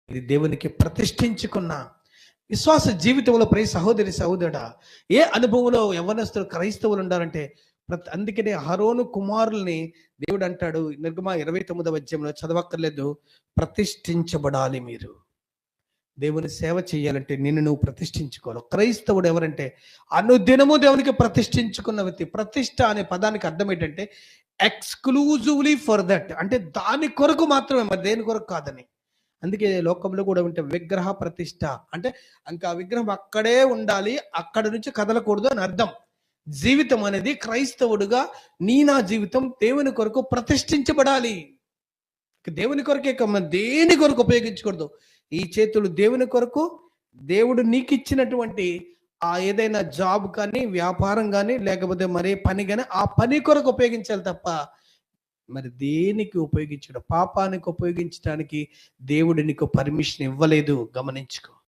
ఇది దేవునికి ప్రతిష్ఠించుకున్న విశ్వాస జీవితంలో ప్రియ సహోదరి సహోదరుడా, ఏ అనుభవంలో యవ్వనస్తులు క్రైస్తవులు ఉండాలంటే అందుకనే అహరోను కుమారుల్ని దేవుడు అంటాడు నిర్గమ 29వ అధ్యాయంలో, చదవక్కర్లేదు, ప్రతిష్ఠించబడాలి మీరు. దేవుని సేవ చేయాలంటే నిన్ను నువ్వు ప్రతిష్ఠించుకోవాలి. క్రైస్తవుడు ఎవరంటే అనుదినము దేవునికి ప్రతిష్ఠించుకున్న వ్యక్తి. ప్రతిష్ఠ అనే పదానికి అర్థం ఏంటంటే ఎక్స్క్లూజివ్లీ ఫర్ దట్, అంటే దాని కొరకు మాత్రమే, మరి దేని కొరకు కాదని. అందుకే లోకంలో కూడా ఉంటే విగ్రహ ప్రతిష్ఠ అంటే ఇంకా విగ్రహం అక్కడే ఉండాలి, అక్కడ నుంచి కదలకూడదు అని అర్థం. జీవితం అనేది క్రైస్తవుడుగా నా జీవితం దేవుని కొరకు ప్రతిష్ఠించబడాలి. దేవుని కొరకే దేని కొరకు ఉపయోగించకూడదు. ఈ చేతులు దేవుని కొరకు, దేవుడు నీకు ఇచ్చినటువంటి ఆ ఏదైనా జాబ్ కానీ, వ్యాపారం కానీ, లేకపోతే మరే పని కానీ ఆ పని కొరకు ఉపయోగించాలి తప్ప మరి దేనికి ఉపయోగించడం, పాపానికి ఉపయోగించడానికి దేవుడు నీకు పర్మిషన్ ఇవ్వలేదు. గమనించుకో.